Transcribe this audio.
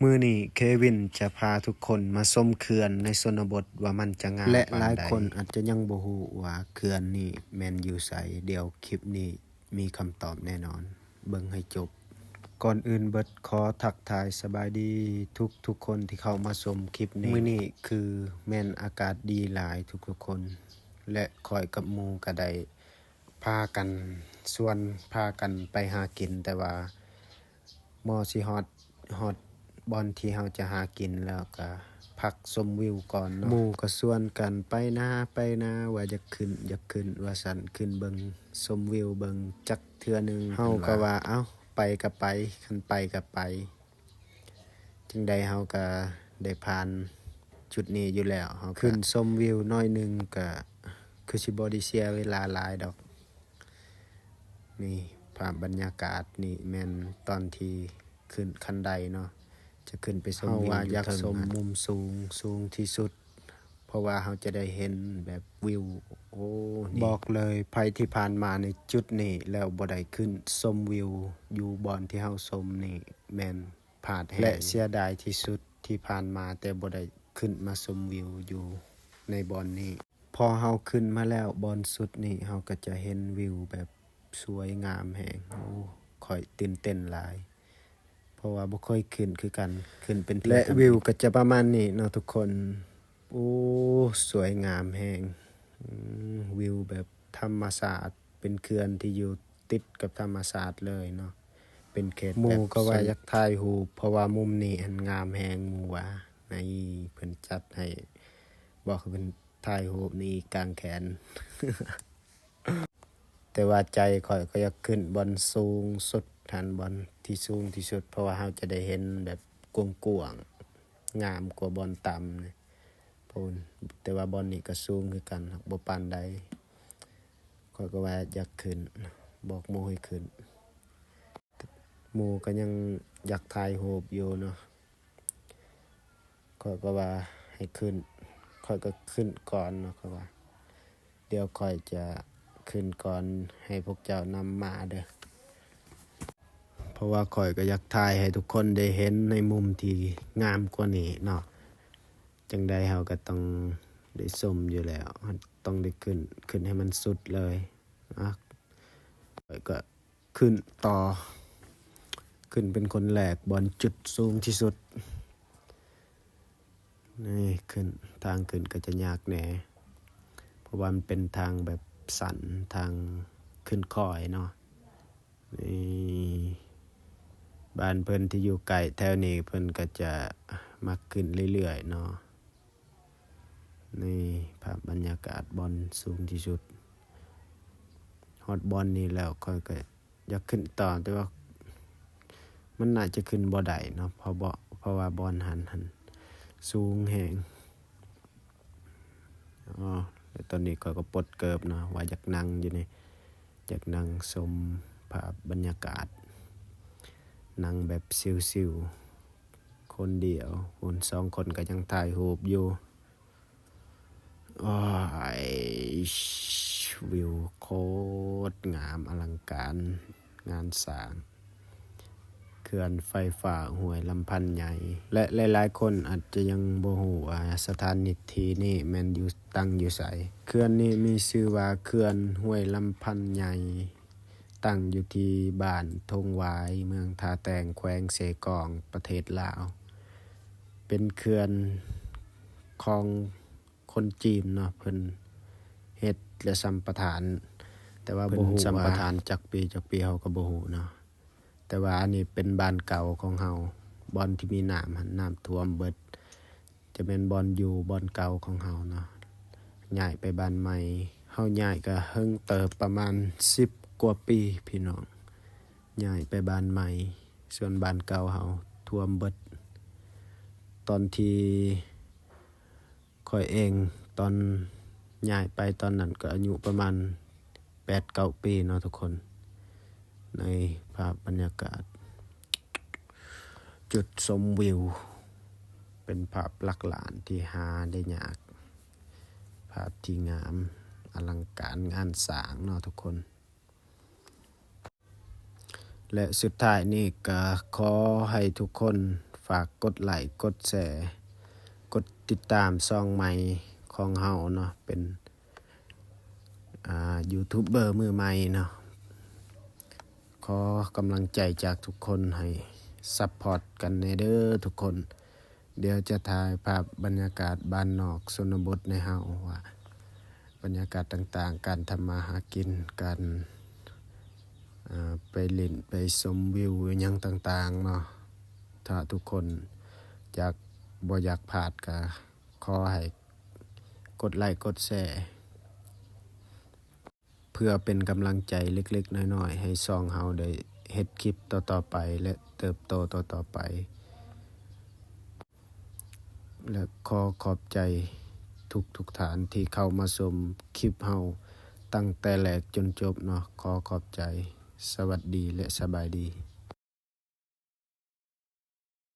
มื้อนี้เควินจะพาทุกคนมาชมเขื่อนในชนบทว่ามันจะงามและหลายคนอาจจะยังบ่ฮู้ว่าเขื่อนนี้แม่นอยู่ไสเดี๋ยวคลิปนี้มีคำตอบแน่นอนเบิ่งให้จบก่อนอื่นเบิดขอทักทายสบายดีทุกคนที่เข้ามาชมคลิปนี้มื้อนี้คือแม่นอากาศดีหลายทุกคนและข้อยกับหมู่ก็ได้พากันไปหากินแต่ว่าหม้อสิฮอดบอนที่เฮาจะหากินแล้วก็พักชมวิวก่อนเนาะหมู่ก็ชวนกันไปนาว่าอยากขึ้นว่าซั่นขึ้นเบิ่งชมวิวเบิ่งจักเทื่อนึงเฮาก็ว่าเอ้าไปก็ไปคันไปก็ไปจึงใดเฮาก็ได้ผ่านจุดนี้อยู่แล้วเฮาขึ้นชมวิวน้อยนึงก็คือสิบ่ได้เสียเวลาหลายดอกนี่ภาพบรรยากาศนี่แม่นตอนที่ขึ้นคันไดเนาะจะขึ้นไปชมวิวอยากชมมุมสูงที่สุดเพราะว่าเราจะได้เห็นแบบวิวโอ้บอกเลยภัยที่ผ่านมาในจุดนี้แล้วบ่ได้ขึ้นชมวิวอยู่บอนที่เฮาชมนี่แม่นพลาดแฮงและเสียดายที่สุดที่ผ่านมาแต่บ่ได้ขึ้นมาชมวิวอยู่ในบอนนี้พอเฮาขึ้นมาแล้วบอนสุดนี่เฮาก็จะเห็นวิวแบบสวยงามแฮงโอ้ค่อยตื่นเต้นหลายเพราะว่าบ่ค่อยขึ้นคือกันขึ้นเป็นและวิวก็จะประมาณนี้เนาะทุกคนโอ้สวยงามแฮงวิวแบบธรรมชาติเป็นเขื่อนที่อยู่ติดกับธรรมชาติเลยเนาะเป็นเขตหมู่ก็ว่าอยากถ่ายรูปเพราะว่ามุมนี้อันงามแฮงหมู่ว่าในเพิ่นจัดให้บอกเพิ่นถ่ายรูปนี่กลางแขน แต่ว่าใจข่อยก็อยากขึ้นบอนสูงสุดหันบอนที่สูงที่สุดเพราะว่าเราจะได้เห็นแบบกว้างๆงามกว่าบอนต่ำเลยพูนแต่ว่าบอนนี้ก็สูงคือกันบ่ปานใดข่อยก็ว่าอยากขึ้นบอกหมู่ให้ขึ้นหมู่ก็ยังอยากถ่ายรูปอยู่เนาะข่อยก็ว่าให้ขึ้นข่อยก็ขึ้นก่อนเนาะข่อยว่าเดี๋ยวข่อยจะขึ้นก่อนให้พวกเจ้านำมาเด้อเพราะว่าข่อยก็อยากถ่ายให้ทุกคนได้เห็นในมุมที่งามกว่านี้เนาะจังใดเฮาก็ต้องได้ชมอยู่แล้วต้องได้ขึ้นให้มันสุดเลยนะข่อยก็ขึ้นต่อขึ้นเป็นคนแรกบนจุดสูงที่สุดนี่ขึ้นทางขึ้นก็จะยากแหน่เพราะว่ามันเป็นทางแบบสันทางขึ้นค่อยเนาะนี่บ้านเพิ่นที่อยู่ไกลแถวนี้เพิ่นก็จะมักขึ้นเรื่อยๆเนาะนี่ภาพบรรยากาศบอนสูงที่สุดฮอดบอนนี้แล้วค่อยก็อยากขึ้นต่อแต่ว่ามันน่าจะขึ้นบ่ได้เนาะเพราะว่าบอนหันสูงแฮงตอนนี้ก็ปลดเกิบเนาะว่าอยากนั่งอยู่นี่อยากนั่งชมภาพบรรยากาศนั่งแบบชิลๆคนเดียวคนสองคนก็ยังถ่ายรูปอยู่วิวโคตรงามอลังการงานสร้างเขื่อนไฟฟ้าห้วยลำพันธ์ใหญ่และหลายๆคนอาจจะยังบ่ฮู้ว่าสถานที่นี้แม่นอยู่ตั้งอยู่ไสเขื่อนนี้มีชื่อว่าเขื่อนห้วยลำพันธ์ใหญ่ตั้งอยู่ที่บ้านทงหวายเมืองท่าแตงแขวงเสกองประเทศลาวเป็นเขื่อนของคนจีนเนาะเพิ่นเฮ็ดและสัมปทานแต่ว่าบ่ฮู้สัมปทานจักปีเฮาก็บ่ฮู้เนาะแต่ว่าอันนี้เป็นบ้านเก่าของเฮาบ่อนที่มีน้ำท่วมเบิดจะเป็นบ่อนอยู่บ่อนเก่าของเฮาเนาะย้ายไปบ้านใหม่เฮาย้ายก็เฮิงเติบประมาณ10กว่าปีพี่น้องย้ายไปบ้านใหม่ส่วนบ้านเก่าเฮาท่วมเบิดตอนที่ข้อยเองตอนย้ายไปตอนนั้นก็อายุประมาณ 8-9 ปีเนาะทุกคนในภาพบรรยากาศจุดชมวิวเป็นภาพหลักหลานที่หาได้ยากภาพที่งามอลังการงานสร้างเนาะทุกคนและสุดท้ายนี่ก็ขอให้ทุกคน ฝากกดไลค์กดแชร์กดติดตามช่องใหม่ของเฮาเนาะเป็นยูทูบเบอร์มือใหม่เนาะขอกำลังใจจากทุกคนให้ซัพพอร์ตกันในเด้อทุกคนเดี๋ยวจะถ่ายภาพบรรยากาศบ้านนอกชนบทในเฮาว่าบรรยากาศต่างๆการทำมาหากินการไปเล่นไปชมวิวอิหยังต่างๆเนาะถ้าทุกคนบ่อยากพลาดก็ขอให้กดไลค์กดแชร์เพื่อเป็นกำลังใจเล็กๆน้อยๆให้ช่องเฮาได้เฮ็ดคลิปต่อๆไปและเติบโตต่อๆไปและขอบใจทุกฐานที่เข้ามาชมคลิปเฮาตั้งแต่แรกจนจบเนาะขอบใจสวัสดีและสบายดี